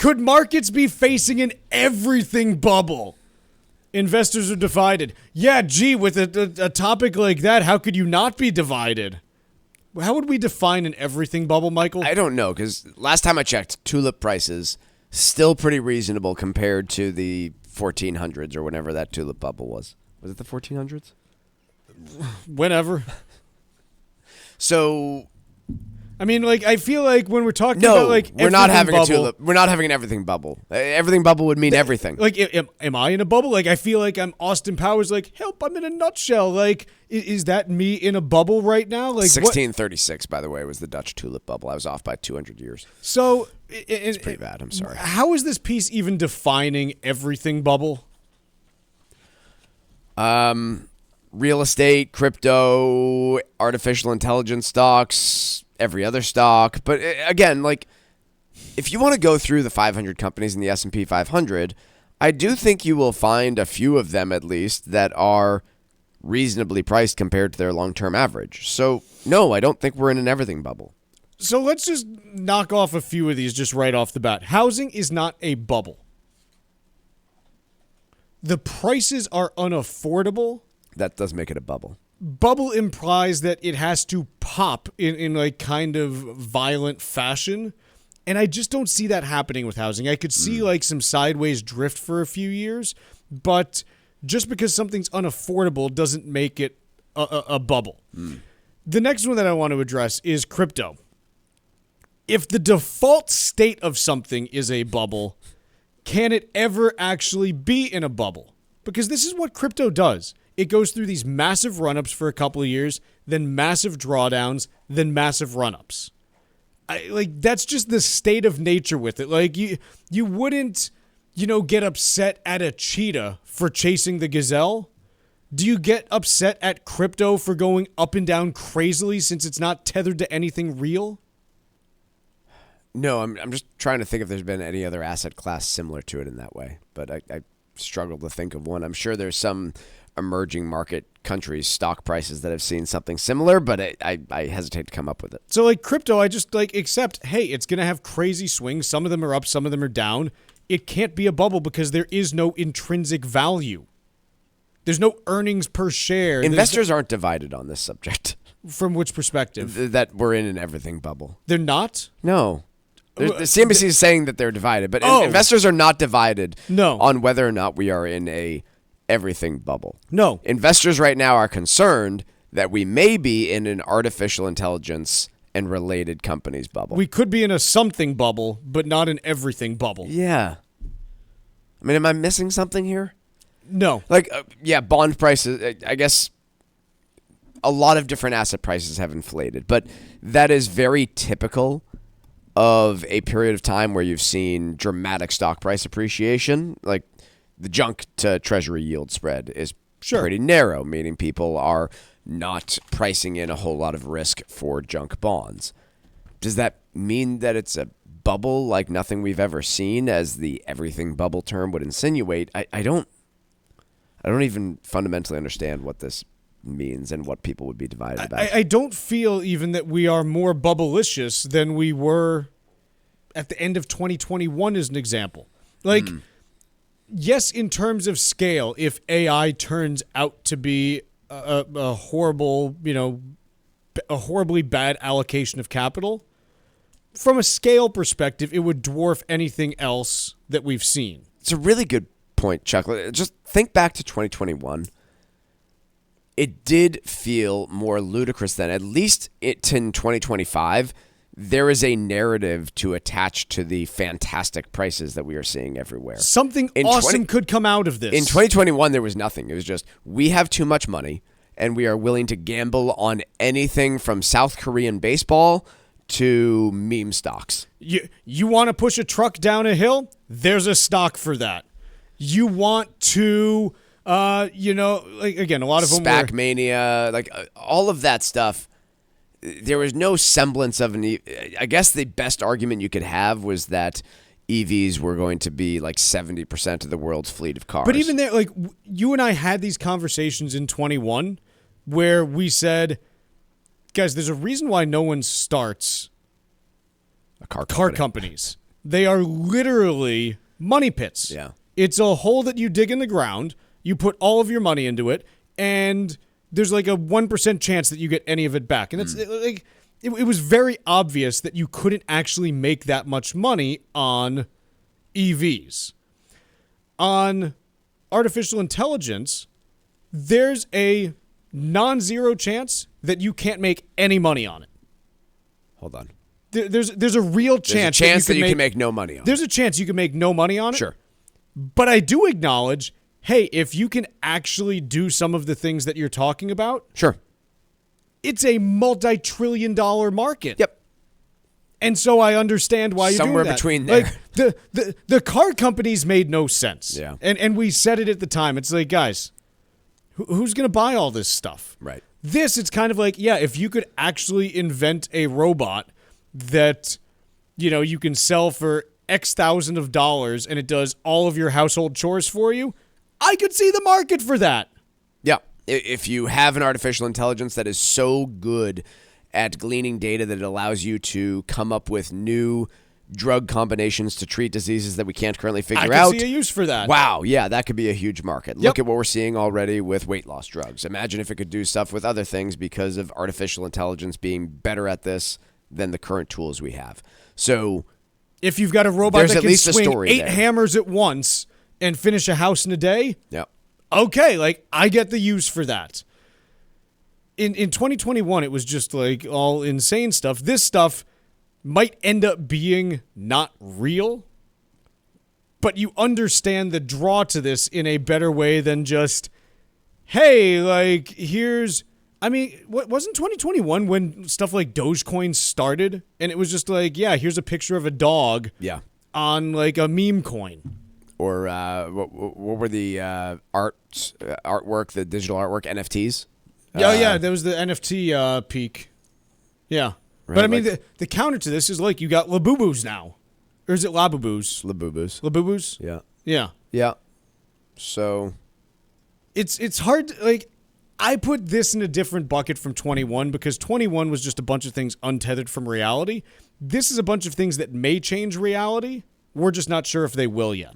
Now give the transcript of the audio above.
Could markets be facing an everything bubble? Investors are divided. Yeah, gee, with a topic like that, how could you not be divided? How would we define an everything bubble, Michael? I don't know, because last time I checked, tulip prices still pretty reasonable compared to the 1400s or whenever that tulip bubble was. Was it the 1400s? Whenever. So, I mean, like, I feel like when we're talking about, like, we're not having bubble, a tulip. We're not having an everything bubble. Everything bubble would mean everything. Like, am I in a bubble? Like, I feel like I'm Austin Powers. Like, help! I'm in a nutshell. Like, is that me in a bubble right now? Like, 1636, by the way, was the Dutch tulip bubble. I was off by 200 years. So it's pretty bad. I'm sorry. How is this piece even defining everything bubble? Real estate, crypto, artificial intelligence stocks, every other stock. But again, like, if you want to go through the 500 companies in the S&P 500, I do think you will find a few of them at least that are reasonably priced compared to their long-term average. So, no, I don't think we're in an everything bubble. So let's just knock off a few of these just right off the bat. Housing is not a bubble. The prices are unaffordable. That does make it a bubble. Bubble implies that it has to pop in like kind of violent fashion. And I just don't see that happening with housing. I could see like some sideways drift for a few years, but just because something's unaffordable doesn't make it a bubble. The next one that I want to address is crypto. If the default state of something is a bubble, can it ever actually be in a bubble? Because this is what crypto does. It goes through these massive run-ups for a couple of years, then massive drawdowns, then massive run-ups. That's just the state of nature with it. Like, you wouldn't, get upset at a cheetah for chasing the gazelle. Do you get upset at crypto for going up and down crazily since it's not tethered to anything real? No, I'm just trying to think if there's been any other asset class similar to it in that way. But I struggle to think of one. I'm sure there's some emerging market countries' stock prices that have seen something similar, but I hesitate to come up with it. So, like, crypto, I just, accept, hey, it's going to have crazy swings. Some of them are up, some of them are down. It can't be a bubble because there is no intrinsic value. There's no earnings per share. Investors aren't divided on this subject. From which perspective? That we're in an everything bubble. They're not? No. The CNBC is saying that they're divided, but investors are not divided on whether or not we are in a everything bubble. No. Investors right now are concerned that we may be in an artificial intelligence and related companies bubble. We could be in a something bubble, but not an everything bubble. Yeah. I mean, am I missing something here? No. Bond prices, I guess a lot of different asset prices have inflated, but that is very typical of a period of time where you've seen dramatic stock price appreciation. Like, the junk to treasury yield spread is pretty narrow, meaning people are not pricing in a whole lot of risk for junk bonds. Does that mean that it's a bubble like nothing we've ever seen, as the everything bubble term would insinuate? I don't even fundamentally understand what this means and what people would be divided about. I don't feel even that we are more bubblicious than we were at the end of 2021 as an example. Yes, in terms of scale, if AI turns out to be a horrible, a horribly bad allocation of capital, from a scale perspective, it would dwarf anything else that we've seen. It's a really good point, Chuck. Just think back to 2021. It did feel more ludicrous then. At least in 2025, there is a narrative to attach to the fantastic prices that we are seeing everywhere. Something awesome could come out of this. In 2021, there was nothing. It was just, we have too much money, and we are willing to gamble on anything from South Korean baseball to meme stocks. You want to push a truck down a hill? There's a stock for that. You want to... again, a lot of them SPAC mania, all of that stuff. There was no semblance of I guess the best argument you could have was that EVs were going to be 70% of the world's fleet of cars. But even there, you and I had these conversations in 21 where we said, guys, there's a reason why no one starts car companies. They are literally money pits. Yeah. It's a hole that you dig in the ground, you put all of your money into it, and there's like a 1% chance that you get any of it back. And it's like it was very obvious that you couldn't actually make that much money on EVs. On artificial intelligence, there's a non-zero chance that you can't make any money on it. Hold on. There's a real chance, that you can make no money on it. There's a chance you can make no money on it. Sure. But I do acknowledge, hey, if you can actually do some of the things that you're talking about, Sure. it's a multi-trillion-dollar market. Yep. And so I understand why you're Somewhere doing that. between there. Like, the car companies made no sense. Yeah. And we said it at the time. It's like, guys, who's going to buy all this stuff? Right. This, it's kind of like, yeah, if you could actually invent a robot that, you can sell for X thousand of dollars and it does all of your household chores for you, I could see the market for that. Yeah. If you have an artificial intelligence that is so good at gleaning data that it allows you to come up with new drug combinations to treat diseases that we can't currently figure out. I could see a use for that. Wow, yeah, that could be a huge market. Yep. Look at what we're seeing already with weight loss drugs. Imagine if it could do stuff with other things because of artificial intelligence being better at this than the current tools we have. So if you've got a robot there's that at can least a swing story 8 there. hammers at once and finish a house in a day, yeah. okay, like I get the use for that. In 2021, it was just like all insane stuff. This stuff might end up being not real, but you understand the draw to this in a better way than just, hey, like here's, I mean, what wasn't 2021 when stuff like Dogecoin started? And it was just like, yeah, here's a picture of a dog Yeah. on like a meme coin. Or what were the artwork, the digital artwork, NFTs? Yeah, there was the NFT peak. Yeah. Right, But I mean, like- the counter to this is like you got Labubus now. Or is it Labubus? Labubus. Labubus? Yeah. Yeah. Yeah. So It's hard to, like, I put this in a different bucket from 21 because 21 was just a bunch of things untethered from reality. This is a bunch of things that may change reality. We're just not sure if they will yet.